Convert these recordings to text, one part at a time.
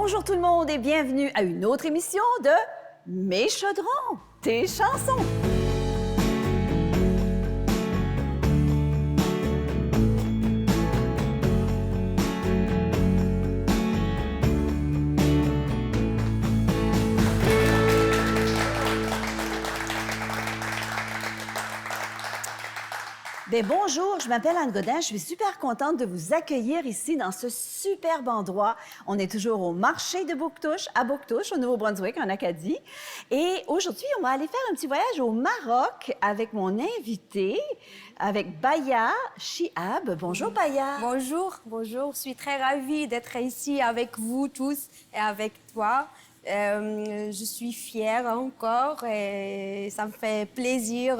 Bonjour tout le monde et bienvenue à une autre émission de Mes chaudrons, tes chansons. Bien, bonjour, je m'appelle Anne Godin. Je suis super contente de vous accueillir ici dans ce superbe endroit. On est toujours au marché de Bouctouche, à Bouctouche, au Nouveau-Brunswick, en Acadie. Et aujourd'hui, on va aller faire un petit voyage au Maroc avec mon invité, avec Baya Chihab. Bonjour, Baya. Bonjour, bonjour. Je suis très ravie d'être ici avec vous tous et avec toi. Je suis fière encore et ça me fait plaisir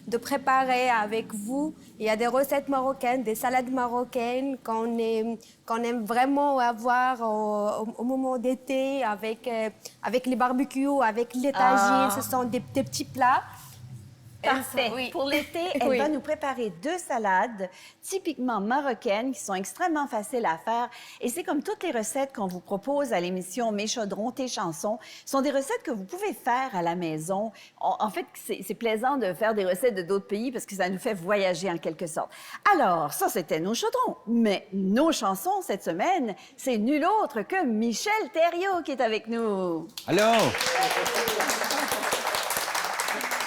de préparer avec vous. Il y a des recettes marocaines, des salades marocaines qu'on aime vraiment avoir au moment d'été avec les barbecues, avec les tagines. Ce sont des petits plats. Parfait. Oui. Pour l'été, elle va nous préparer 2 salades typiquement marocaines qui sont extrêmement faciles à faire. Et c'est comme toutes les recettes qu'on vous propose à l'émission Mes chaudrons, tes chansons. Ce sont des recettes que vous pouvez faire à la maison. En fait, c'est plaisant de faire des recettes de d'autres pays parce que ça nous fait voyager en quelque sorte. Alors, ça, c'était nos chaudrons. Mais nos chansons cette semaine, c'est nul autre que Michel Thériault qui est avec nous. Allô?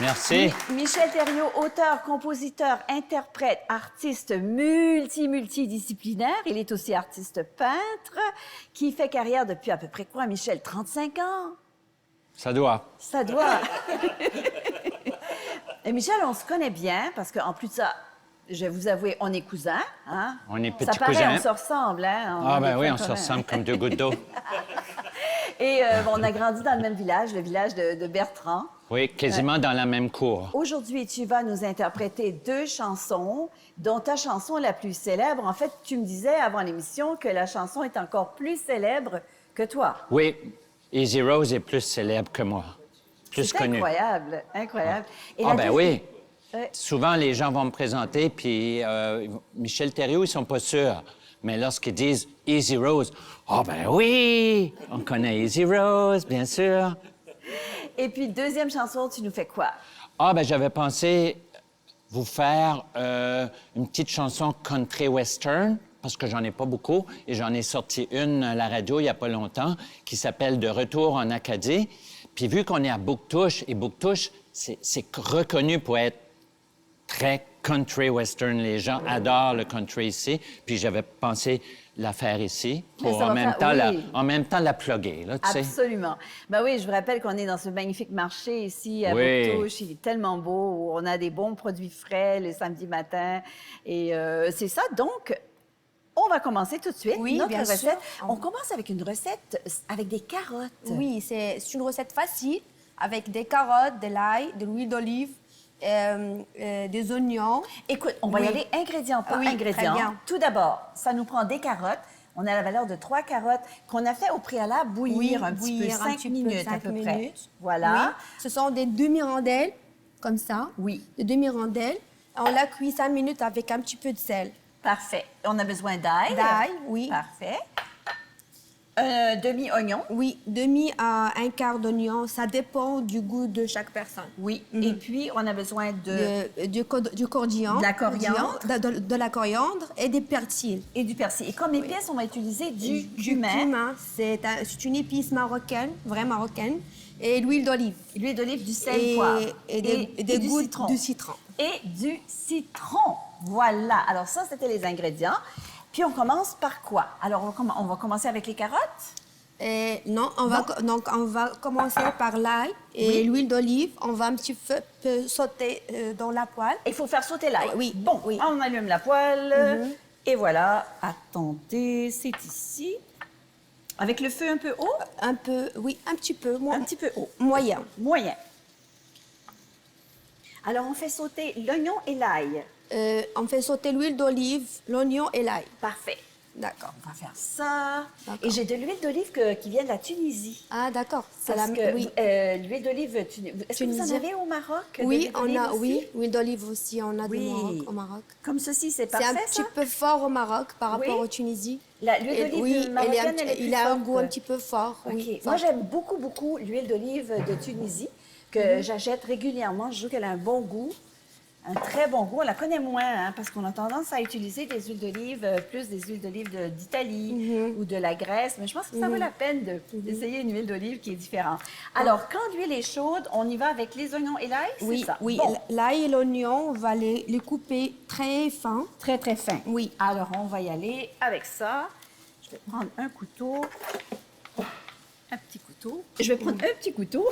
Merci. Michel Thériault, auteur, compositeur, interprète, artiste multidisciplinaire. Il est aussi artiste peintre qui fait carrière depuis à peu près quoi, Michel? 35 ans? Ça doit. Ça doit. Et Michel, on se connaît bien parce qu'en plus de ça, je vais vous avouer, on est cousins. Hein? On est petits ça paraît, cousins. on se ressemble. Hein? Ah ben oui, on se ressemble comme 2 gouttes d'eau. Et on a grandi dans le même village, le village de Bertrand. Oui, quasiment dans la même cour. Aujourd'hui, tu vas nous interpréter 2 chansons, dont ta chanson la plus célèbre. En fait, tu me disais avant l'émission que la chanson est encore plus célèbre que toi. Oui, Easy Rose est plus célèbre que moi. Plus C'est connu. incroyable, incroyable. Et Ah la ben deuxième- oui. Ouais. Souvent, les gens vont me présenter, puis Michel Thériault, ils sont pas sûrs. Mais lorsqu'ils disent Easy Rose, ah ben oui, on connaît Easy Rose, bien sûr. Et puis, deuxième chanson, tu nous fais quoi? Ah ben j'avais pensé vous faire une petite chanson country western, parce que j'en ai pas beaucoup, et j'en ai sorti une à la radio il y a pas longtemps, qui s'appelle De retour en Acadie. Puis vu qu'on est à Bouctouche, et Bouctouche, c'est reconnu pour être très country western. Les gens adorent le country ici. Puis j'avais pensé la faire ici Mais pour ça va en même, faire- temps, oui. en même temps la plugger, là, tu sais. Absolument. Ben oui, je vous rappelle qu'on est dans ce magnifique marché ici à Oui. Bouctouche. Il est tellement beau. On a des bons produits frais le samedi matin. Et c'est ça. Donc, on va commencer tout de suite Oui, notre bien recette. sûr. On commence avec une recette avec des carottes. Oui, c'est une recette facile avec des carottes, de l'ail, de l'huile d'olive, des oignons. Écoute, on va y Oui. aller ingrédient par Oui, ingrédient. très bien. Tout d'abord, ça nous prend des carottes. On a la valeur de 3 carottes qu'on a fait au préalable bouillir un petit peu, 5 minutes à 5 peu près. minutes. Voilà. Oui. Ce sont des demi-rondelles, comme ça. Oui. Des demi-rondelles. On la cuit 5 minutes avec un petit peu de sel. Parfait. On a besoin d'ail. D'ail, oui. Parfait. Un demi-oignon. Oui, demi à un quart d'oignon. Ça dépend du goût de chaque personne. Oui. Et puis, on a besoin Du coriandre. De la coriandre. De la coriandre et des persil. et du persil. Et comme épice, on va utiliser du cumin. cumin. C'est une épice marocaine, vraie marocaine. Et l'huile d'olive. L'huile d'olive, du sel, poivre. Et des du gouttes citron. de citron. Et du citron. Voilà. Alors ça, c'était les ingrédients. Puis on commence par quoi? Alors, on va commencer avec les carottes. Non, on va commencer par l'ail et Oui. l'huile d'olive. On va un petit peu sauter dans la poêle. Il faut faire sauter l'ail. Oui, Bon, oui. on allume la poêle. Et voilà. Attendez, c'est ici. Avec le feu un peu haut? Un peu, oui, un petit peu. Un petit peu haut. Moyen. Moyen. Alors, on fait sauter l'oignon et l'ail. On fait sauter l'huile d'olive, l'oignon et l'ail. Parfait. D'accord. On va faire ça. D'accord. Et j'ai de l'huile d'olive qui vient de la Tunisie. Ah, d'accord. C'est Parce la que oui. l'huile d'olive, est-ce que vous en Tunisienne. avez au Maroc? de Oui, l'huile on d'olive a, aussi? oui, huile d'olive aussi, on a Oui. au Maroc. Comme ceci, c'est C'est un parfait, petit ça? peu fort au Maroc par rapport Oui. au Tunisie. L'huile d'olive oui, marocaine, elle est plus il a un forte. goût un petit peu fort. OK. Oui, Moi, fort. j'aime beaucoup, beaucoup l'huile d'olive de Tunisie que j'achète régulièrement. Je trouve qu'elle a un bon goût, un très bon goût. On la connaît moins hein, parce qu'on a tendance à utiliser des huiles d'olive, plus des huiles d'olive d'Italie ou de la Grèce. Mais je pense que ça vaut la peine d'essayer une huile d'olive qui est différente. Alors, quand l'huile est chaude, on y va avec les oignons et l'ail, c'est Oui, ça? oui. Bon, L'ail et l'oignon, on va les couper très fins. très, très fin. Oui. Alors, on va y aller avec ça. Je vais prendre un couteau. Un petit couteau. Je vais prendre un petit couteau.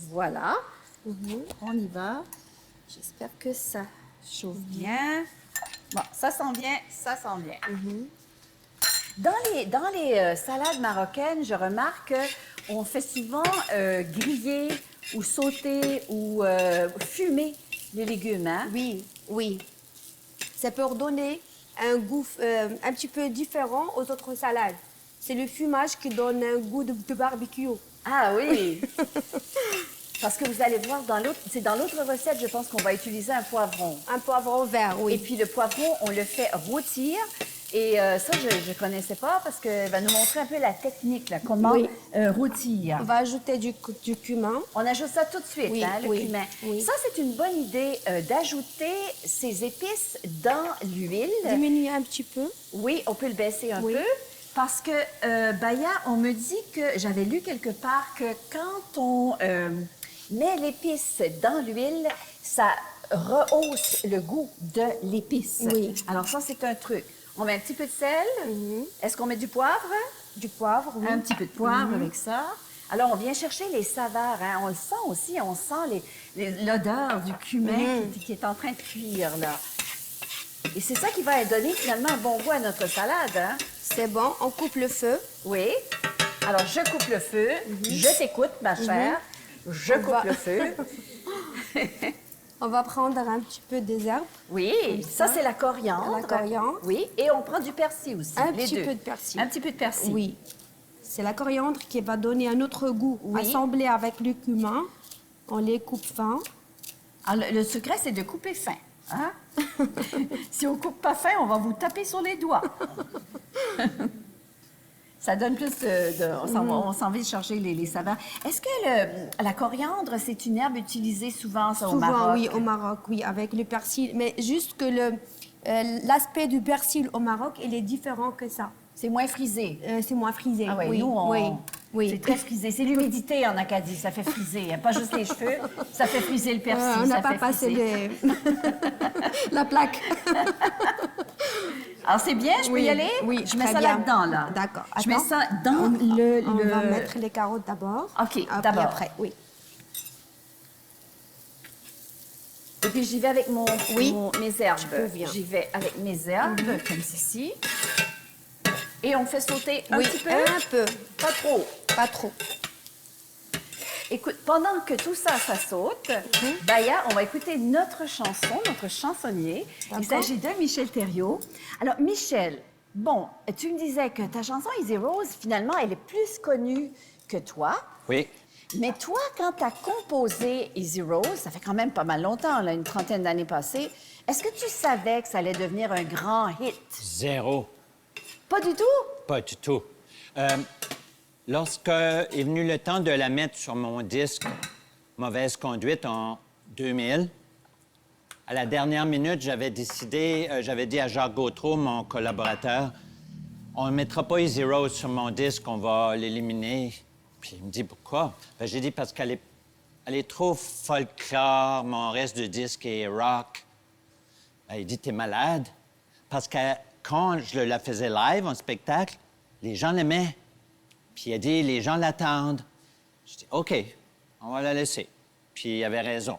Voilà. On y va. J'espère que ça. Chauffe bien. Bon, ça sent bien, ça sent bien. Dans les salades marocaines, je remarque qu'on fait souvent griller ou sauter ou fumer les légumes. Hein? Oui, oui. Ça peut redonner un goût un petit peu différent aux autres salades. C'est le fumage qui donne un goût de barbecue. Ah oui! Parce que vous allez voir, c'est dans l'autre recette, je pense qu'on va utiliser un poivron. Un poivron vert, oui. Et puis le poivron, on le fait rôtir. Et ça, je ne connaissais pas parce qu'elle va nous montrer un peu la technique, là, comment Oui. rôtir. On va ajouter du cumin. On ajoute ça tout de suite, Oui, hein, le oui, cumin. oui. Ça, c'est une bonne idée d'ajouter ces épices dans l'huile. Diminuer un petit peu. Oui, on peut le baisser un Oui. peu. Parce que, Baya, on me dit que, j'avais lu quelque part que quand on met l'épice dans l'huile, ça rehausse le goût de l'épice. Oui. Alors ça, c'est un truc. On met un petit peu de sel. Est-ce qu'on met du poivre? Du poivre, oui. Un petit peu de poivre avec ça. Alors, on vient chercher les saveurs. Hein. On le sent aussi. On sent l'odeur du cumin qui est en train de cuire, là. Et c'est ça qui va donner finalement un bon goût à notre salade. Hein? C'est bon, on coupe le feu. Oui. Alors, je coupe le feu. Je t'écoute, ma chère. Je On coupe va- le feu. On va prendre un petit peu des herbes. Oui, ça, c'est la coriandre. La coriandre. Oui, et on prend du persil aussi. Un les petit deux. peu de persil. Un petit peu de persil. Oui. C'est la coriandre qui va donner un autre goût. Oui. Assemblé avec le cumin, on les coupe fins. Alors, le secret, c'est de couper fin. Hein? Si on coupe pas fin, on va vous taper sur les doigts. Ça donne plus on s'en va chercher les saveurs. Est-ce que la coriandre, c'est une herbe utilisée souvent, ça, au Souvent, Maroc? oui, au Maroc, oui, avec le persil. Mais juste que l'aspect du persil au Maroc, il est différent que ça. C'est moins frisé. C'est moins frisé. Ah ouais, oui, nous, oui. c'est très frisé. C'est l'humidité en Acadie, ça fait friser. Hein. Pas juste les cheveux, ça fait friser le persil. On n'a ça pas fait passé friser. la plaque. Alors, c'est bien, je peux Oui, y aller? oui, Je mets très ça bien. là-dedans, là. D'accord. Je mets Attends. ça dans On va mettre les carottes d'abord. OK, Puis d'abord. après, oui. Et puis, j'y vais avec Oui. mes herbes. peux, viens. J'y vais avec mes herbes, comme ceci. Et on fait sauter un Oui, petit peu? un peu. Pas trop. Pas trop. Écoute, pendant que tout ça, ça saute, Baya, on va écouter notre chanson, notre chansonnier. Il D'accord. s'agit de Michel Thériault. Alors, Michel, bon, tu me disais que ta chanson Easy Rose, finalement, elle est plus connue que toi. Oui. Mais toi, quand tu as composé Easy Rose, ça fait quand même pas mal longtemps, là, une trentaine d'années passées, est-ce que tu savais que ça allait devenir un grand hit? Zéro. Pas du tout? Pas du tout. Lorsque est venu le temps de la mettre sur mon disque Mauvaise conduite en 2000, à la dernière minute, j'avais décidé, j'avais dit à Jacques Gautreau, mon collaborateur, on ne mettra pas Easy Rose sur mon disque, on va l'éliminer. Puis il me dit pourquoi? Ben, j'ai dit parce qu'elle est trop folklore, mon reste de disque est rock. Ben, il dit, t'es malade. Parce que quand je la faisais live en spectacle, les gens l'aimaient. Puis il a dit, les gens l'attendent. Je dis, OK, on va la laisser. Puis il avait raison.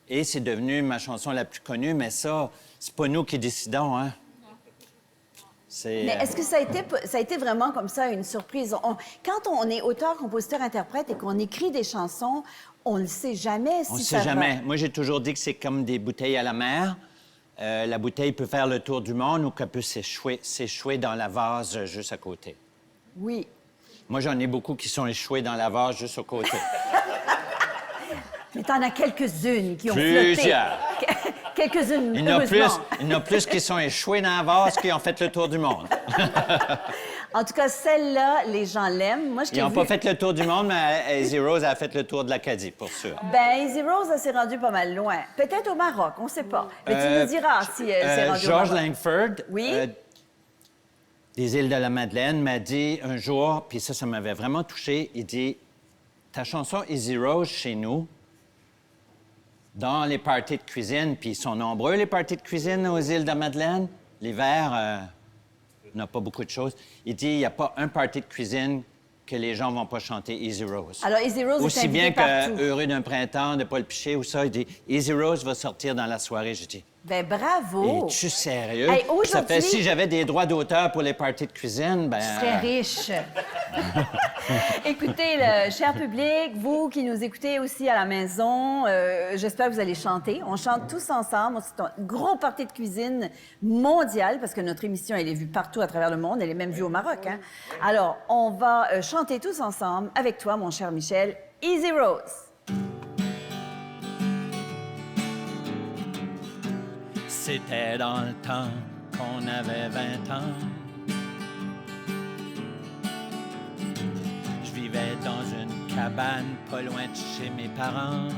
Et c'est devenu ma chanson la plus connue, mais ça, c'est pas nous qui décidons, hein? Mais est-ce que ça a été vraiment comme ça une surprise? Quand on est auteur, compositeur, interprète et qu'on écrit des chansons, on ne sait jamais si On ne ça sait jamais. va. Moi, j'ai toujours dit que c'est comme des bouteilles à la mer. La bouteille peut faire le tour du monde ou qu'elle peut s'échouer dans la vase juste à côté. Oui. Moi, j'en ai beaucoup qui sont échoués dans la vase juste au côté. Mais t'en as quelques-unes qui ont flotté. Plusieurs. Quelques-unes, Il y en a heureusement. plus qui sont échoués dans la vase qui ont fait le tour du monde. En tout cas, celle-là, les gens l'aiment. Moi, je t'ai Ils n'ont vu... pas fait le tour du monde, mais Easy Rose a fait le tour de l'Acadie, pour sûr. Ben, Easy Rose, elle s'est rendue pas mal loin. Peut-être au Maroc, on ne sait pas. Mais tu nous diras si elle s'est rendue George au Maroc. Langford, Oui? des îles de la Madeleine, m'a dit un jour, puis ça m'avait vraiment touché, il dit, ta chanson Easy Rose chez nous, dans les parties de cuisine, puis ils sont nombreux, les parties de cuisine aux îles de la Madeleine, l'hiver, on n'a pas beaucoup de choses. Il dit, il n'y a pas un party de cuisine que les gens vont pas chanter Easy Rose. Alors, Easy Rose est Aussi invitée bien partout. que Heureux d'un printemps de Paul Piché ou ça, il dit, Easy Rose va sortir dans la soirée. Je dis, Ben, bravo! es-tu sérieux? Hey, Ça fait, aujourd'hui- si j'avais des droits d'auteur pour les parties de cuisine, ben... Tu serais riche. Écoutez, le cher public, vous qui nous écoutez aussi à la maison, j'espère que vous allez chanter. On chante tous ensemble. C'est un gros party de cuisine mondial parce que notre émission, elle est vue partout à travers le monde. Elle est même vue au Maroc. Hein? Alors, on va chanter tous ensemble avec toi, mon cher Michel, Easy Rose. C'était dans le temps qu'on avait 20 ans. Je vivais dans une cabane pas loin de chez mes parents.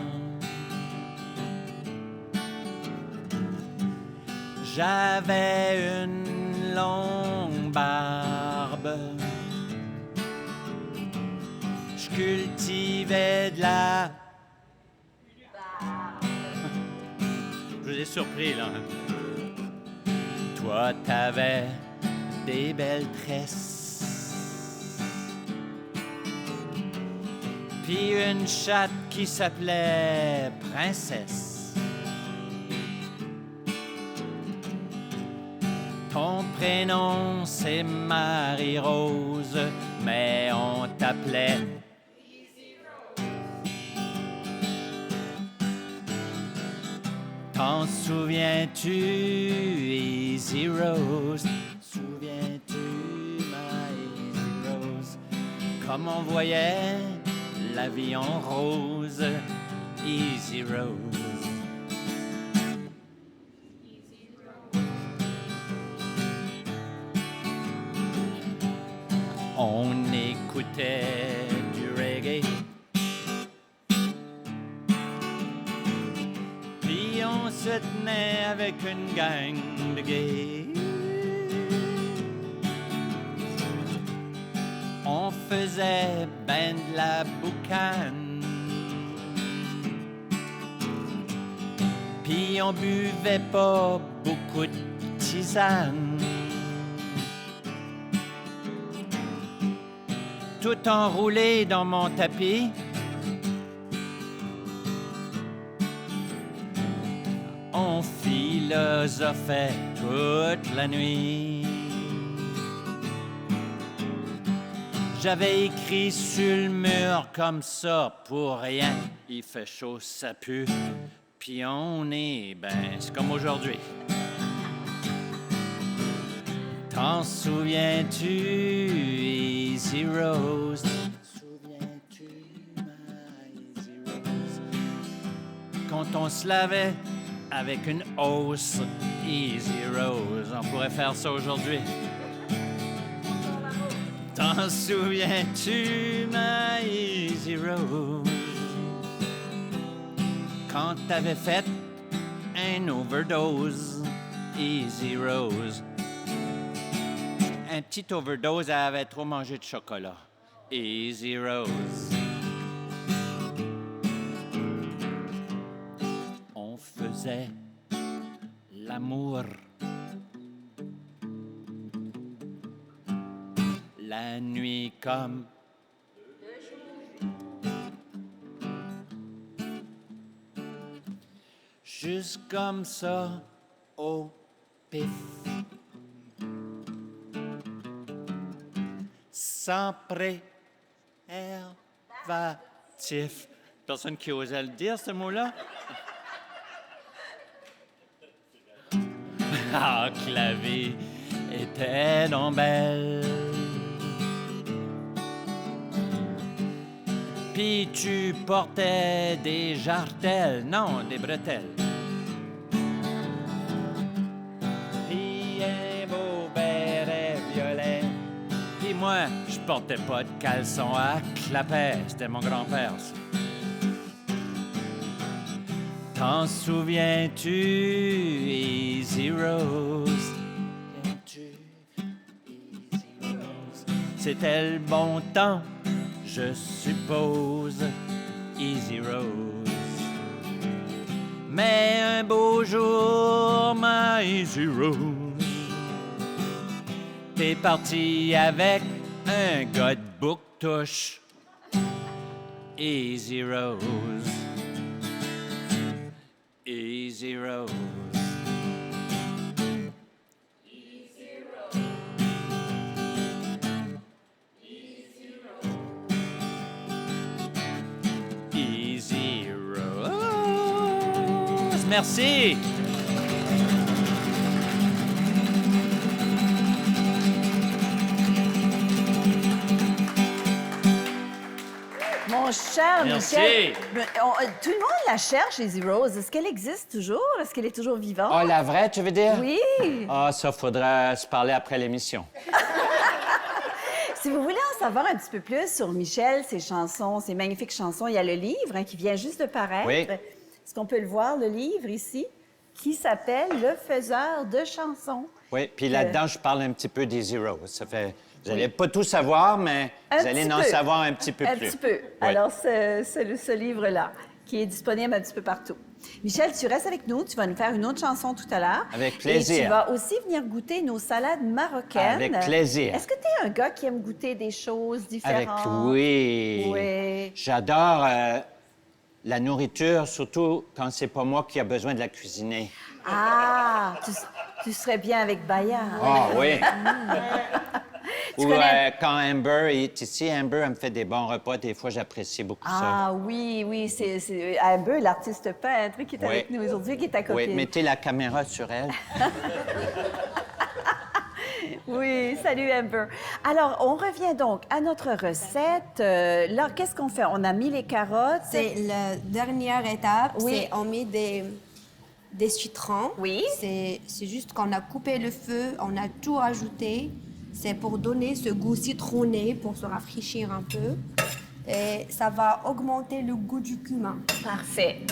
J'avais une longue barbe. Je cultivais de la... Je vous ai surpris, là. Toi, t'avais des belles tresses. Puis une chatte qui s'appelait Princesse. Ton prénom, c'est Marie-Rose, mais on t'appelait... T'en souviens-tu, Easy Rose? Souviens-tu, ma Easy Rose? Comme on voyait la vie en rose, Easy Rose. On écoutait du reggae. Puis on se tenait avec une gang de gays. On faisait ben de la boucane. Puis on buvait pas beaucoup de tisane. Tout enroulé dans mon tapis. On philosophait toute la nuit. J'avais écrit sur le mur comme ça pour rien. Il fait chaud, ça pue. Puis on est, ben, c'est comme aujourd'hui. T'en souviens-tu, Easy Rose? Souviens-tu, ma Easy Rose? Quand on se lavait avec une hausse, Easy Rose, on pourrait faire ça aujourd'hui. T'en souviens-tu, ma Easy Rose? Quand t'avais fait un overdose, Easy Rose. Un petit overdose, elle avait trop mangé de chocolat. Easy Rose. On faisait l'amour. La nuit comme... Juste comme ça, au pif. sans préservatif. Personne qui osait le dire, ce mot-là? Ah, que la vie était donc belle. Puis tu portais des jartelles, non, des bretelles. Puis un beau béret violet. Puis moi, je portais pas de caleçon à clapet, c'était mon grand-père, ça. T'en souviens-tu, Easy Rose? Easy Rose? C'était le bon temps, je suppose, Easy Rose. Mais un beau jour, ma Easy Rose, t'es parti avec un gars de bouc-touche, Easy Rose. Easy Rose. Easy Rose. Merci. Mon cher Merci. Michel, tout le monde la cherche, Easy Rose. Est-ce qu'elle existe toujours? Est-ce qu'elle est toujours vivante? Ah, la vraie, tu veux dire? Oui. Ah, ça, faudra se parler après l'émission. Si vous voulez en savoir un petit peu plus sur Michel, ses chansons, ses magnifiques chansons, il y a le livre qui vient juste de paraître. Oui. Est-ce qu'on peut le voir, le livre ici, qui s'appelle Le faiseur de chansons? Oui, puis là-dedans, je parle un petit peu d'Easy Rose. Ça fait... Vous n'allez pas tout savoir, mais vous allez en savoir un petit peu Un plus. petit peu. Oui. Alors, c'est ce livre-là, qui est disponible un petit peu partout. Michel, tu restes avec nous. Tu vas nous faire une autre chanson tout à l'heure. Avec plaisir. Et tu vas aussi venir goûter nos salades marocaines. Avec plaisir. Est-ce que tu es un gars qui aime goûter des choses différentes? Oui. Oui. J'adore la nourriture, surtout quand c'est pas moi qui a besoin de la cuisiner. Ah, tu serais bien avec Baya. Ah oui. Ou connais- quand Amber est ici, Amber, elle me fait des bons repas. Des fois, j'apprécie beaucoup ça. Ah oui, oui, c'est Amber, l'artiste peintre qui est Oui. avec nous aujourd'hui, qui est ta copine. Oui, mettez la caméra sur elle. Oui, salut Amber. Alors, on revient donc à notre recette. Là, qu'est-ce qu'on fait? On a mis les carottes. C'est la dernière étape. Oui. C'est on met des citrons. Oui. C'est juste qu'on a coupé le feu, on a tout rajouté. C'est pour donner ce goût citronné, pour se rafraîchir un peu. Et ça va augmenter le goût du cumin. Parfait.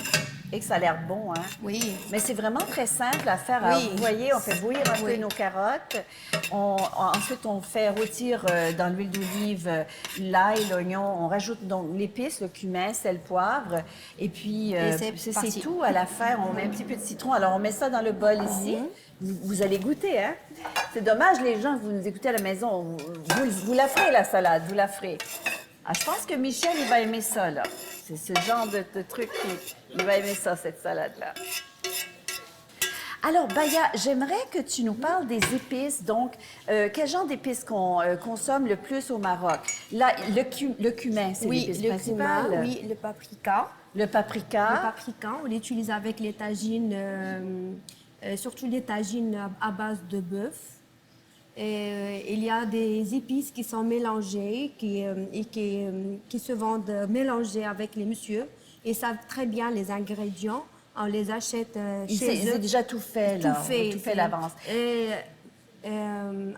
Et que ça a l'air bon, hein? Oui. Mais c'est vraiment très simple à faire. Alors, Oui. vous voyez, on fait bouillir un peu Oui. nos carottes. Ensuite, on fait rôtir dans l'huile d'olive l'ail, l'oignon. On rajoute donc l'épice, le cumin, sel, poivre. Et puis, Et c'est c'est parti. tout à la fin. On met un petit peu de citron. Alors, on met ça dans le bol ici. Vous allez goûter, hein? C'est dommage, les gens, vous nous écoutez à la maison. Vous la ferez, la salade. Vous la ferez. Ah, je pense que Michel, il va aimer ça, là. C'est ce genre de truc il va aimer ça, cette salade-là. Alors, Baya, j'aimerais que tu nous parles des épices. Donc, quel genre d'épices qu'on consomme le plus au Maroc? Là, le cumin, c'est Oui, l'épice le principale. cumin, oui, le paprika. Le paprika. Le paprika, on l'utilise avec les tagines, surtout les tagines à base de bœuf. Et il y a des épices qui sont mélangées qui se vendent mélangées avec les messieurs. Ils savent très bien les ingrédients. On les achète chez eux. C'est déjà tout fait, là. Tout fait. Tout fait d'avance. Et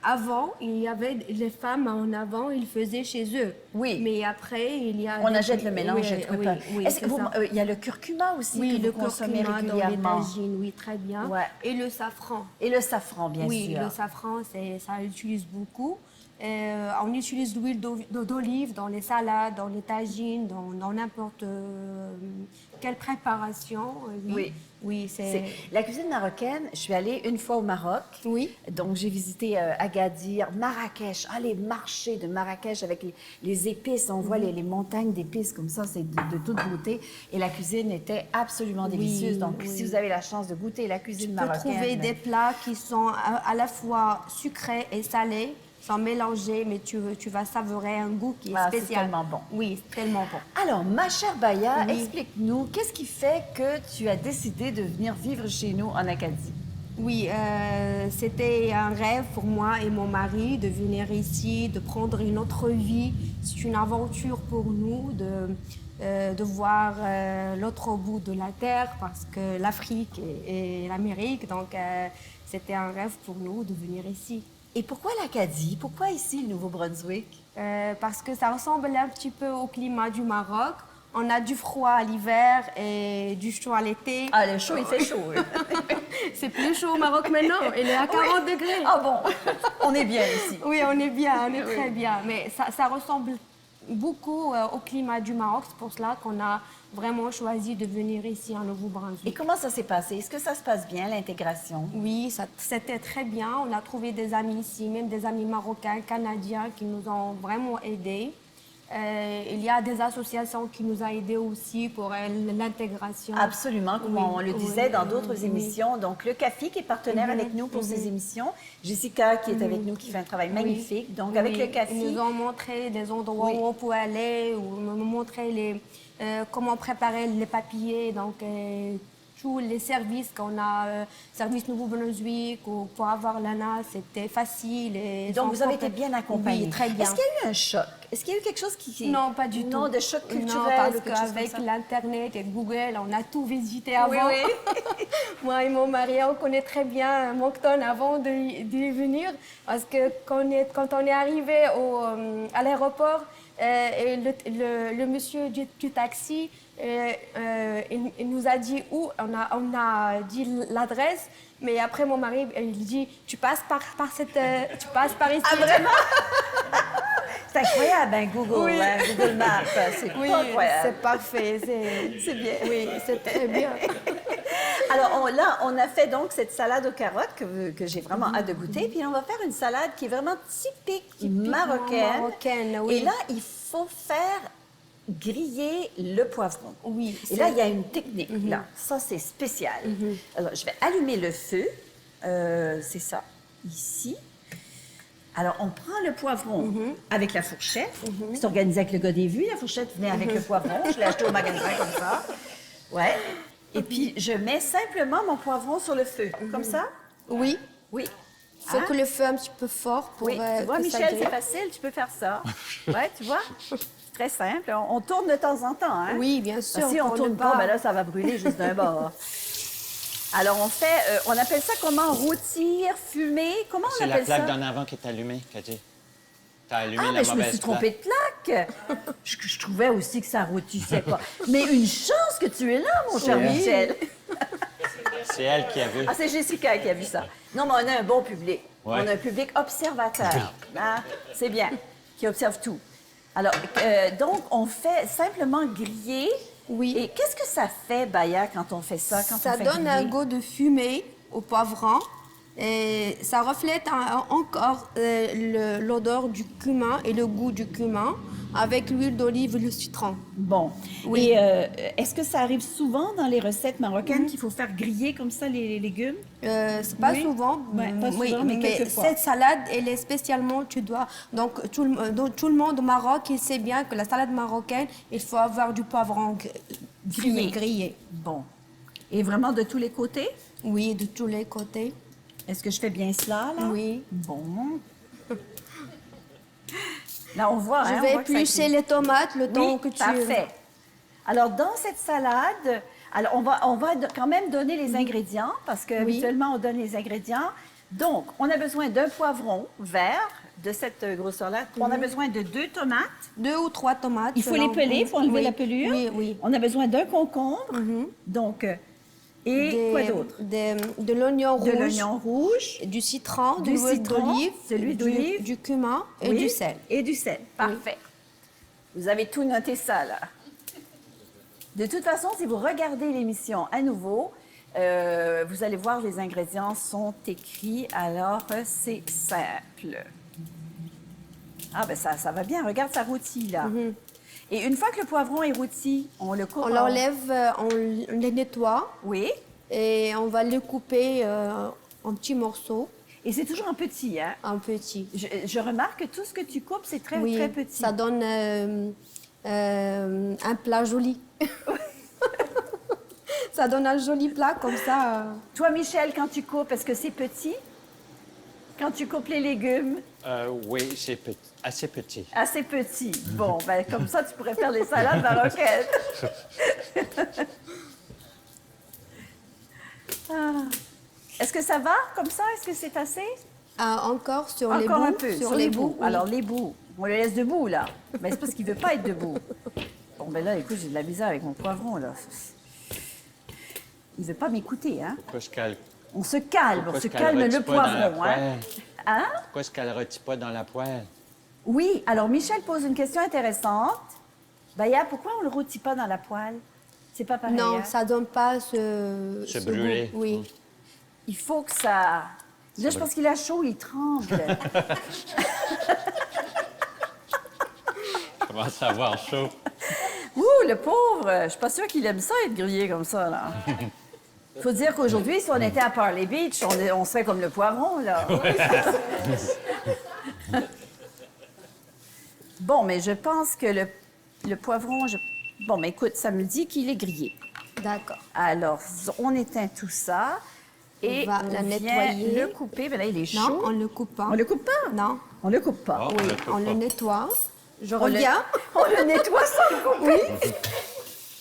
avant, il y avait les femmes en avant, ils faisaient chez eux. Oui. Mais après, il y a... On achète le mélange. Oui, je trouve oui, pas. oui, Est-ce que c'est ça. il y a le curcuma aussi Oui, que le vous consommez curcuma dans les régulièrement. tagines, oui, très bien. Ouais. Et le safran. Et le safran, bien Oui, sûr. le safran, ça utilise beaucoup. On utilise l'huile d'olive dans les salades, dans les tagines, dans n'importe quelle préparation. Oui. Oui, c'est... La cuisine marocaine, je suis allée une fois au Maroc. Oui. Donc, j'ai visité Agadir, Marrakech. Ah, les marchés de Marrakech avec les épices. On voit les montagnes d'épices comme ça, c'est de toute beauté. Et la cuisine était absolument délicieuse. Donc, oui. si vous avez la chance de goûter la cuisine On peut marocaine... trouver des plats qui sont à la fois sucrés et salés. sont mélangés, mais tu vas savourer un goût qui est Ah, c'est spécial. tellement bon. Oui, c'est tellement bon. Alors, ma chère Baya, Oui. explique-nous, qu'est-ce qui fait que tu as décidé de venir vivre chez nous en Acadie? Oui, c'était un rêve pour moi et mon mari de venir ici, de prendre une autre vie. C'est une aventure pour nous de voir l'autre bout de la terre parce que l'Afrique et l'Amérique, donc c'était un rêve pour nous de venir ici. Et pourquoi l'Acadie? Pourquoi ici, le Nouveau-Brunswick? Parce que ça ressemble un petit peu au climat du Maroc. On a du froid à l'hiver et du chaud à l'été. Ah, le chaud, il fait chaud. C'est plus chaud au Maroc maintenant, il est à 40 degrés. Ah bon, on est bien ici. Oui, on est bien, on est très bien. Mais ça ressemble beaucoup au climat du Maroc. C'est pour cela qu'on a vraiment choisi de venir ici en Et Nouveau-Brunswick. comment ça s'est passé? Est-ce que ça se passe bien, l'intégration? Oui, c'était très bien. On a trouvé des amis ici, même des amis marocains, canadiens qui nous ont vraiment aidés. Il y a des associations qui nous ont aidés aussi pour l'intégration. Absolument, comme on le disait dans d'autres oui. émissions. Donc, le CAFI qui est partenaire avec nous pour ces émissions. Jessica qui est avec nous, qui fait un travail magnifique. Donc, avec le Ils CAFI, nous ont montré des endroits où on pouvait aller, ou nous montré comment préparer les papiers, donc tous les services qu'on a, service Nouveau-Brunswick, ou pour avoir l'ANA, c'était facile. Et donc sans vous avez compter- été bien accompagnés. Oui, très bien. Est-ce qu'il y a eu un choc? Est-ce qu'il y a eu quelque chose qui... Non, pas du tout. Non, de choc culturel Non, ou parce quelque chose comme qu'avec ça? l'Internet et Google, on a tout visité avant. Oui, oui. Moi et mon mari, on connaît très bien Moncton avant d'y venir. Parce que quand on est arrivé à l'aéroport, et le monsieur du taxi, il nous a dit où, on a dit l'adresse, mais après mon mari, il dit, tu passes par ici. Ah, vraiment? C'est incroyable, hein, Google, Oui. hein, Google Maps. C'est Oui, pas incroyable. c'est parfait. C'est bien. Oui, c'est très bien. Alors là, on a fait donc cette salade aux carottes que j'ai vraiment hâte de goûter. Puis on va faire une salade qui est vraiment typique marocaine. marocaine, oui. Et là, il faut faire griller le poivron. Oui, Et là, il y a une technique, là. Ça, c'est spécial. Alors, je vais allumer le feu. C'est ça, ici. Alors, on prend le poivron avec la fourchette. C'est organisé avec le gars des vues. La fourchette venait avec le poivron. Je l'ai acheté au magasin comme ça. Ouais. Et puis, je mets simplement mon poivron sur le feu, comme ça. Oui, Oui. il faut Hein? que le feu un petit peu fort pour Oui, tu vois, que ça Michel, grille. c'est facile, tu peux faire ça. Ouais, tu vois? Très simple. On tourne de temps en temps, hein? Oui, bien sûr. Ah, si on pour tourne ne pas, ben là, ça va brûler juste d'un bord. Alors, on appelle ça comment? Rôtir, fumer? Comment on C'est la appelle ça? plaque d'en avant qui est allumée, Cathy. T'as allumé Ah, la mais je me mauvaise suis trompée de plaque. Je trouvais aussi que ça rôtissait pas. Mais une chance que tu es là, mon cher Oui. Michel. plaque. C'est elle qui a vu. Ah, c'est Jessica qui a vu ça. Non, mais on a un bon public. Ouais. On a un public observateur. Hein? C'est bien, qui observe tout. Alors, donc, on fait simplement griller. Oui. Et qu'est-ce que ça fait, Baya, quand on fait ça? Quand Ça on fait donne un griller? goût de fumée au poivron. Et ça reflète encore l'odeur du cumin et le goût du cumin avec l'huile d'olive et le citron. Bon. Oui. Et est-ce que ça arrive souvent dans les recettes marocaines qu'il faut faire griller comme ça les légumes? C'est pas Oui. souvent, Ouais, pas souvent, mais quelquefois. cette salade, elle est spécialement, donc tout le monde au Maroc, il sait bien que la salade marocaine, il faut avoir du poivron grillé. Bon. Et vraiment de tous les côtés? Oui, de tous les côtés. Est-ce que je fais bien cela, là? Oui. Bon. Là, on voit, Je hein, on vais voit que ça éplucher grille. les tomates le temps Oui, que tu... parfait. Alors, dans cette salade, alors on va quand même donner les ingrédients parce que habituellement, on donne les ingrédients. Donc, on a besoin d'un poivron vert de cette grosseur-là. On a besoin de 2 tomates. 2 ou 3 tomates. Il faut selon les peler, il vous. faut enlever Oui. la pelure. Oui, oui. On a besoin d'un concombre. Donc, et quoi d'autre? De l'oignon rouge. De l'oignon rouge, Du citron, du de l'huile citron, d'olive, de l'huile d'olive. du cumin et oui, du sel. Et du sel. Parfait. Vous avez tout noté ça, là. De toute façon, si vous regardez l'émission à nouveau, vous allez voir les ingrédients sont écrits, alors c'est simple. Ah, ben ça va bien. Regarde, ça rôtit, là. Et une fois que le poivron est rôti, on le coupe On l'enlève, on les nettoie Oui. et on va le couper en petits morceaux. Et c'est toujours un petit, hein? Un petit. Je remarque que tout ce que tu coupes, c'est très, Oui, très petit. ça donne un plat joli. Ça donne un joli plat comme ça. Toi, Michel, quand tu coupes, est-ce que c'est petit? Quand tu coupes les légumes? Oui, c'est assez petit. Assez petit. Bon, ben comme ça, tu pourrais faire les salades marocaines. Ah. Est-ce que ça va comme ça? Est-ce que c'est assez? Encore sur les Encore bouts. un peu, sur les bouts. oui. Alors, les bouts, on le laisse debout, là. Mais c'est parce qu'il ne veut pas être debout. Bon, ben là, écoute, j'ai de la misère avec mon poivron, là. Il ne veut pas m'écouter, hein? Pourquoi est-ce qu'elle On se calme, pourquoi on se est-ce qu'elle calme rôtit le pas dans la poivron, hein? poêle? Hein? Pourquoi est-ce qu'elle ne rôtit pas dans la poêle? Oui, alors Michel pose une question intéressante. Baya, pourquoi on ne le rôtit pas dans la poêle? C'est pas pareil, Non, hein? ça donne pas ce Se brûler. goût. Oui. Il faut que ça... Là, je pense qu'il a chaud, il tremble. Comment ça va avoir chaud? Ouh, le pauvre! Je suis pas sûre qu'il aime ça, être grillé comme ça, là. Faut dire qu'aujourd'hui, si on était à Parley Beach, on serait comme le poivron, là. Bon, mais je pense que le poivron... Bon, mais écoute, ça me dit qu'il est grillé. D'accord. Alors, on éteint tout ça et On va la vient nettoyer. le couper. Ben là, il est chaud. Non, on ne le coupe pas. On le coupe pas? Non. On le coupe pas. Oh. Oui, le coupe on le pas. nettoie. Je On le- reviens. On le nettoie sans le couper.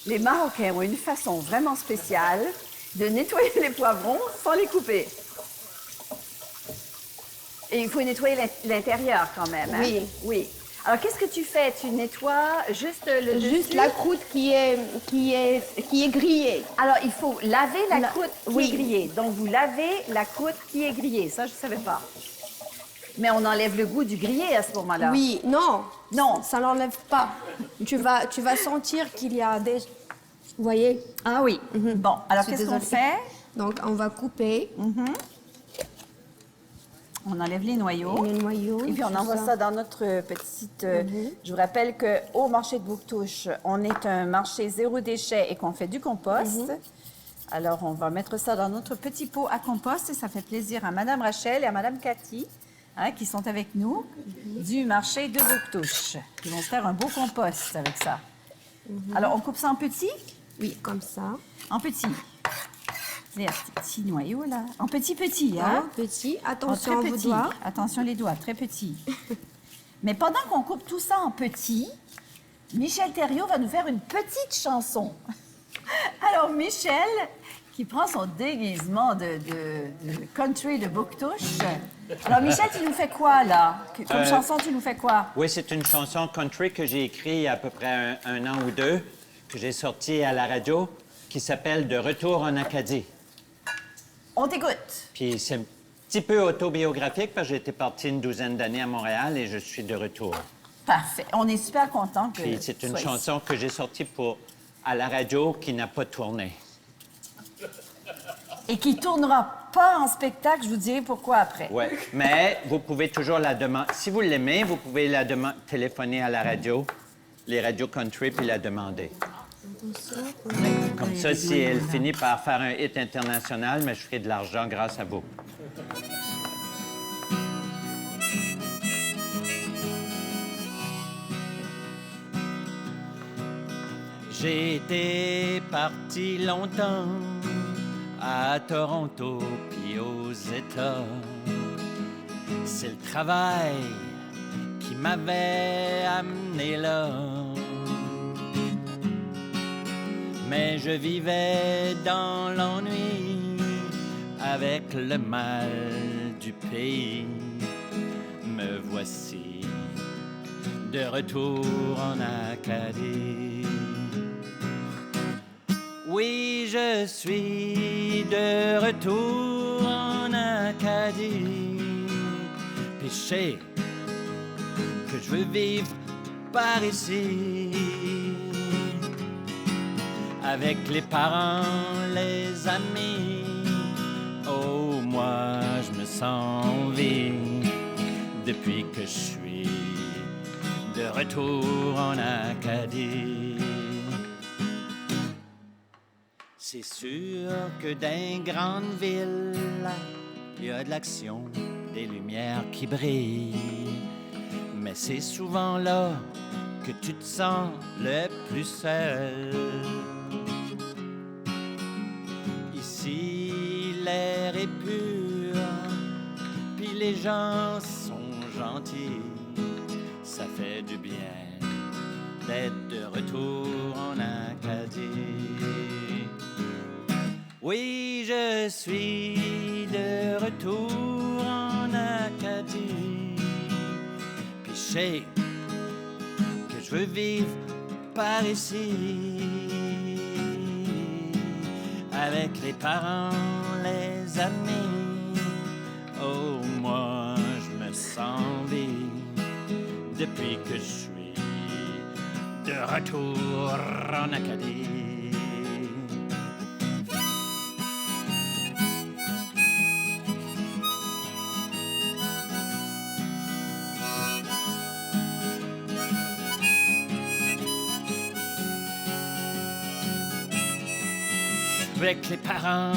Les Marocains ont une façon vraiment spéciale de nettoyer les poivrons sans les couper. Et il faut nettoyer l'intérieur quand même. Hein? Oui. Oui. Alors, qu'est-ce que tu fais? Tu nettoies juste le Juste dessus? la croûte qui est grillée. Alors, il faut laver la croûte qui oui. est grillée. Donc, vous lavez la croûte qui est grillée. Ça, je ne savais pas. Mais on enlève le goût du grillé à ce moment-là. Oui, non. Non. Ça n'enlève pas. Tu vas sentir qu'il y a des... Vous voyez? Ah oui. Bon, alors Je suis qu'est-ce qu'on désolée. fait? Donc, on va couper On enlève les noyaux. les noyaux. Et puis, on tout envoie ça dans notre petite... Je vous rappelle qu'au marché de Bouctouche, on est un marché zéro déchet et qu'on fait du compost. Alors, on va mettre ça dans notre petit pot à compost et ça fait plaisir à Madame Rachel et à Madame Cathy, hein, qui sont avec nous, du marché de Bouctouche. Ils vont se faire un beau compost avec ça. Alors, on coupe ça en petits? Oui, comme ça. En petits. Les petits noyaux, là. En petits, hein? Hein, petit. En Attention très à vos petits. doigts. Attention les doigts, très petits. Mais pendant qu'on coupe tout ça en petits, Michel Thériault va nous faire une petite chanson. Alors, Michel, qui prend son déguisement de country de Bouctouche. Alors, Michel, tu nous fais quoi, là? Comme chanson, tu nous fais quoi? Oui, c'est une chanson country que j'ai écrite il y a à peu près un an ou deux, que j'ai sortie à la radio, qui s'appelle « De retour en Acadie ». On t'écoute. Puis c'est un petit peu autobiographique parce que j'étais parti une douzaine d'années à Montréal et je suis de retour. Parfait. On est super contents que Puis c'est tu une sois ici. chanson que j'ai sortie à la radio qui n'a pas tourné. Et qui tournera pas en spectacle, je vous dirai pourquoi après. Oui, mais vous pouvez toujours la demander. Si vous l'aimez, vous pouvez téléphoner à la radio, les radios country, puis la demander. Comme ça, si elle finit par faire un hit international, mais je ferai de l'argent grâce à vous. J'ai été parti longtemps à Toronto puis aux États. C'est le travail qui m'avait amené là. Mais je vivais dans l'ennui avec le mal du pays. Me voici de retour en Acadie. Oui, je suis de retour en Acadie. Puis je sais que je veux vivre par ici. Avec les parents, les amis. Oh, moi, je me sens en vie depuis que je suis de retour en Acadie. C'est sûr que dans une grande ville, il y a de l'action, des lumières qui brillent. Mais c'est souvent là que tu te sens le plus seul. Ici, l'air est pur, puis les gens sont gentils. Ça fait du bien d'être de retour en Acadie. Oui, je suis de retour en Acadie. Puis je sais que je veux vivre par ici. Avec les parents, les amis. Oh, moi, je me sens vivre depuis que je suis de retour en Acadie. Avec les parents,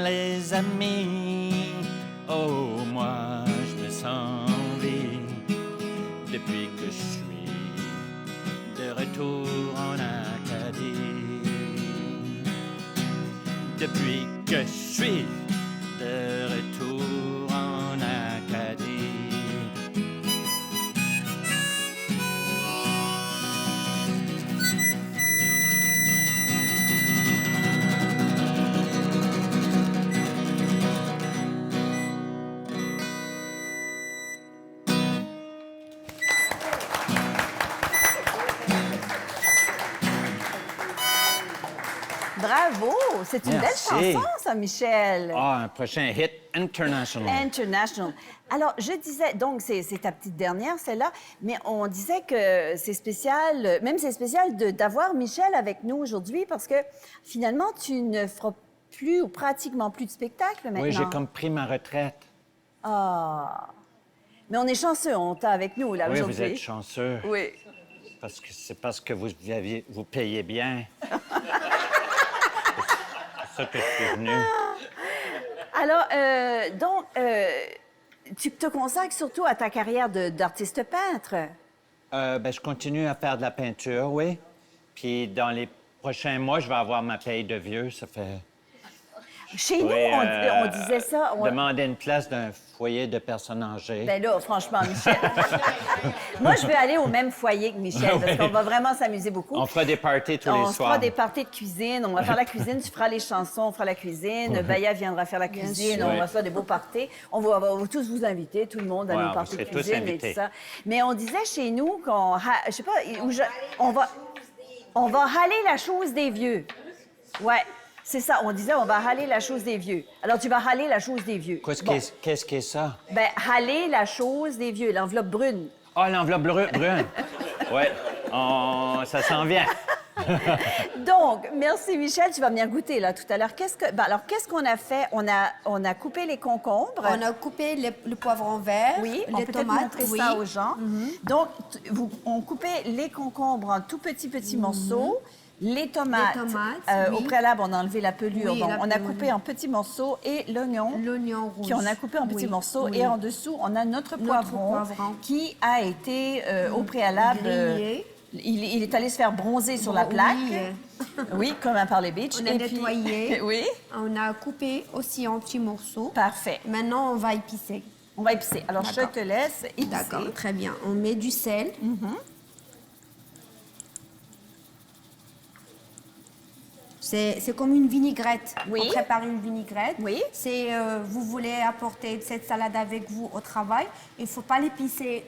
les amis, oh, moi, je me sens vivre depuis que je suis de retour en Acadie. Depuis que je suis de retour en Acadie. Bravo! C'est une Merci. belle chanson, ça, Michel. Ah, un prochain hit international. International. Alors, je disais, donc, c'est ta petite dernière, celle-là, mais on disait que c'est spécial, même c'est spécial d'avoir Michel avec nous aujourd'hui parce que finalement, tu ne feras plus ou pratiquement plus de spectacles maintenant. Oui, j'ai comme pris ma retraite. Ah! Mais on est chanceux, on t'a avec nous, là, Oui, aujourd'hui. vous êtes chanceux. Oui. C'est parce que vous payez bien. C'est ça que je suis venu. Alors, donc, tu te consacres surtout à ta carrière d'artiste peintre. Je continue à faire de la peinture, oui. Puis dans les prochains mois, je vais avoir ma paye de vieux. Ça fait... Chez nous, Oui, on disait ça. Demander une place d'un foyer de personnes âgées. Ben là, franchement, Michel. Moi, je veux aller au même foyer que Michel, parce Oui. qu'on va vraiment s'amuser beaucoup. On fera des parties tous les On se soirs. fera des parties de cuisine, on va faire la cuisine, tu feras les chansons, on fera la cuisine, Baya viendra faire la cuisine, sûr. on Oui. va faire des beaux parties. On va tous vous inviter, tout le monde, à Ouais, nos vous parties de serez tous cuisine et invités. tout ça. Mais on disait chez nous qu'on... Je sais pas, on va râler la chose des vieux. Ouais. C'est ça, on disait on va râler la chose des vieux. Alors, tu vas râler la chose des vieux. Qu'est-ce qui est ça? Ben, râler la chose des vieux, l'enveloppe brune. Ah, l'enveloppe brune. Oui, ça s'en vient. Donc, merci Michel, tu vas venir goûter là tout à l'heure. Qu'est-ce qu'on a fait? On a coupé les concombres. On a coupé le poivron vert, Oui, on les peut peut-être tomates. montrer oui. ça aux gens. Donc, on coupait les concombres en tout petits morceaux. Les tomates, oui. au préalable, on a enlevé la pelure. Oui, Donc, la on a pelure. coupé en petits morceaux et l'oignon. L'oignon rouge. Qu'on a coupé en petits Oui, morceaux. oui. Et en dessous, on a notre poivron, poivron. qui a été au préalable... Grillé. Il est allé se faire bronzer sur la plaque. Oui. Oui, comme à Parler Beach. On a Et puis- nettoyé. Oui, On a coupé aussi en petits morceaux. parfait. Maintenant, on va épicer. On va épicer. Alors, je D'accord. te laisse épicer. D'accord, très bien. On met du sel. C'est comme une vinaigrette. Oui. On prépare une vinaigrette. Oui. C'est vous voulez apporter cette salade avec vous au travail. Il ne faut pas l'épicer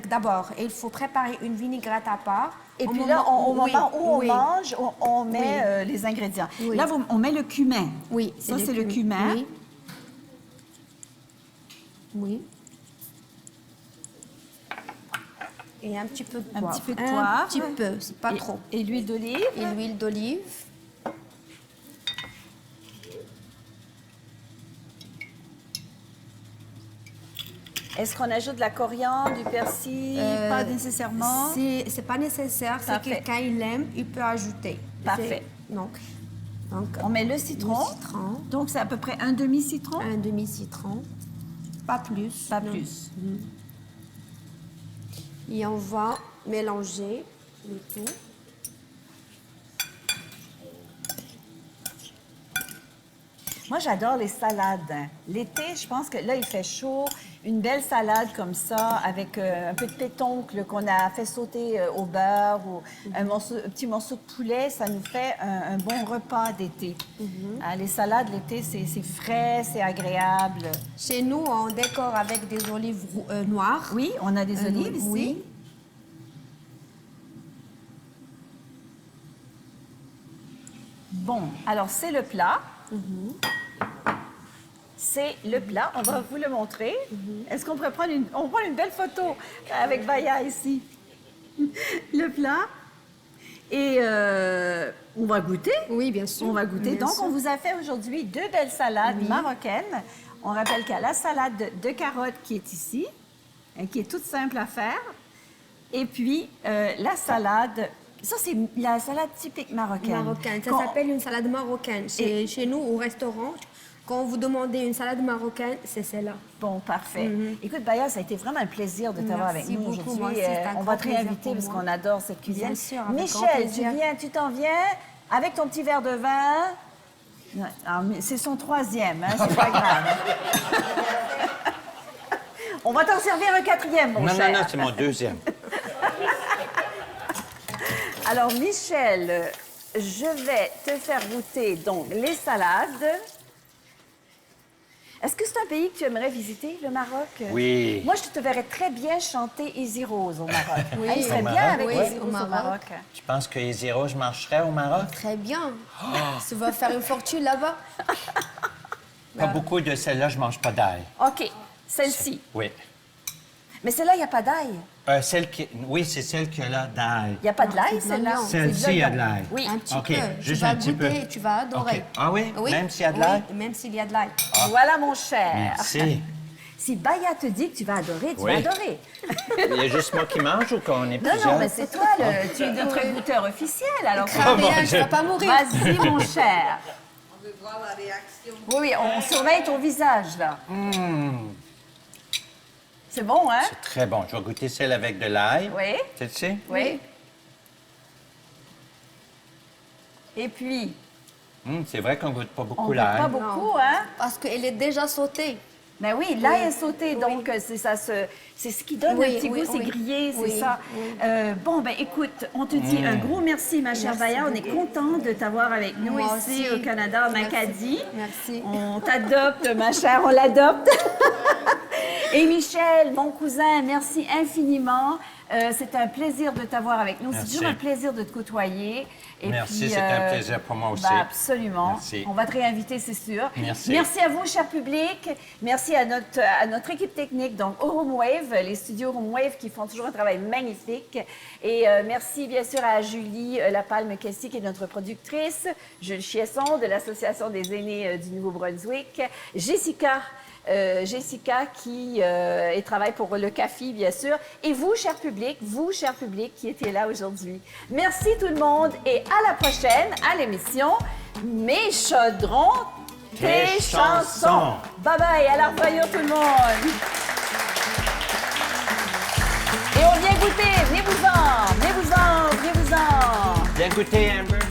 d'abord. Il faut préparer une vinaigrette à part. Et puis là, au moment où oui. on mange, on met Oui. les ingrédients. Oui. Là, on met le cumin. Oui, Ça, c'est le cumin. Oui. Oui. Et un petit peu de Un poivre. petit peu de poivre. Un petit peu, c'est pas Et- trop. Et l'huile d'olive. Et l'huile d'olive. Est-ce qu'on ajoute de la coriandre, du persil? Pas nécessairement. C'est pas nécessaire. C'est Parfait. quelqu'un il aime, il peut ajouter. Parfait. Donc, Donc, On met le citron. Le citron. Donc, c'est à peu près un demi-citron. un demi-citron. Pas plus. Pas non. plus. Et on va mélanger le tout. Moi, j'adore les salades. L'été, je pense que là, il fait chaud. Une belle salade comme ça, avec un peu de pétoncle qu'on a fait sauter au beurre ou un petit morceau de poulet, ça nous fait un bon repas d'été. Hein, les salades, l'été, c'est frais, c'est agréable. Chez nous, on décore avec des olives noires. Oui, on a des olives ici. Oui. Bon, alors c'est le plat. C'est le plat. On va vous le montrer. Est-ce qu'on pourrait prendre on prend une belle photo avec Baya ici? Le plat. Et on va goûter. Oui, bien sûr. On va goûter. Bien Donc, sûr. on vous a fait aujourd'hui 2 belles salades marocaines. On rappelle qu'il y a la salade de carottes qui est ici, qui est toute simple à faire. Et puis, la salade... Ça, c'est la salade typique marocaine. Marocaine. Ça Qu'on- s'appelle une salade marocaine. Chez nous, au restaurant, quand vous demandez une salade marocaine, c'est celle-là. Bon, parfait. Écoute, Baya, ça a été vraiment un plaisir de t'avoir avec Merci nous beaucoup. aujourd'hui. Moi aussi, c'est un On grand va te plaisir réinviter pour parce moi. qu'on adore cette cuisine. Bien sûr, avec grand Michel, plaisir. tu t'en viens avec ton petit verre de vin. Non, alors, c'est son 3e, hein, c'est pas grave. On va t'en servir un 4e, mon Non, cher. non, non, c'est mon 2e. Alors, Michel, je vais te faire goûter donc les salades. Est-ce que c'est un pays que tu aimerais visiter, le Maroc? Oui. Moi, je te verrais très bien chanter Easy Rose au Maroc. Oui. Il serait Au bien Maroc? avec Oui, Easy au Rose au Maroc. Maroc. Tu penses que Easy Rose marcherait au Maroc? Très bien. Tu vas faire une fortune là-bas. Pas beaucoup de celle-là, je mange pas d'ail. OK, celle-ci. Oui. Mais celle-là, il n'y a pas d'ail. Oui, c'est celle qui a là d'ail. Il n'y a pas de l'ail, c'est celle-là. l'oignon. Celle-ci, C'est il y a l'oignon. de l'ail. Oui. Un petit OK, peu. juste tu vas un petit peu. goûter, tu vas adorer. OK. Ah oui? Même s'il y a de l'ail? Oui, même s'il y a de l'ail. Voilà, mon cher. Merci. Si Baya te dit que tu vas adorer, tu Oui. vas adorer. Il y a juste moi qui mange ou qu'on est Non, plusieurs? non, mais c'est toi, tu es notre goûteur officiel. Alors, Crains mon rien, tu Dieu. vas pas mourir. vas-y, mon cher. On veut voir la réaction. Oui, on surveille ton visage, là. C'est bon, hein? C'est très bon. Je vais goûter celle avec de l'ail. Oui. Celle-ci? Oui. Et puis, C'est vrai qu'on goûte pas on beaucoup ne l'ail. pas beaucoup, hein? Parce qu'elle est déjà sautée. Mais oui, l'ail est sauté, donc c'est ce qui donne Oui, un petit oui, goût, c'est oui. grillé, c'est Oui, ça. Bon, ben écoute, on te dit un gros merci, ma chère Merci Baya. On est beaucoup. content de t'avoir avec nous Moi ici aussi. au Canada, en Merci. Acadie. Merci. On t'adopte, ma chère, on l'adopte. Et Michel, mon cousin, merci infiniment. C'est un plaisir de t'avoir avec nous. C'est Merci. toujours un plaisir de te côtoyer. Et Merci, puis, c'est un plaisir pour moi aussi. Absolument. Merci. On va te réinviter, c'est sûr. Merci. Merci à vous, cher public. Merci à notre équipe technique, donc au Room Wave, les studios Room Wave qui font toujours un travail magnifique. Et merci, bien sûr, à Julie Lapalme-Kessy, qui est notre productrice, Jules Chiesson de l'Association des aînés du Nouveau-Brunswick, Jessica qui travaille pour le CAFI, bien sûr. Et vous, cher public, qui étiez là aujourd'hui. Merci tout le monde et à la prochaine à l'émission Mes chaudrons, tes chansons. Bye bye, à la revoyure tout le monde. Et on vient goûter, venez-vous-en. Bien goûté, Amber.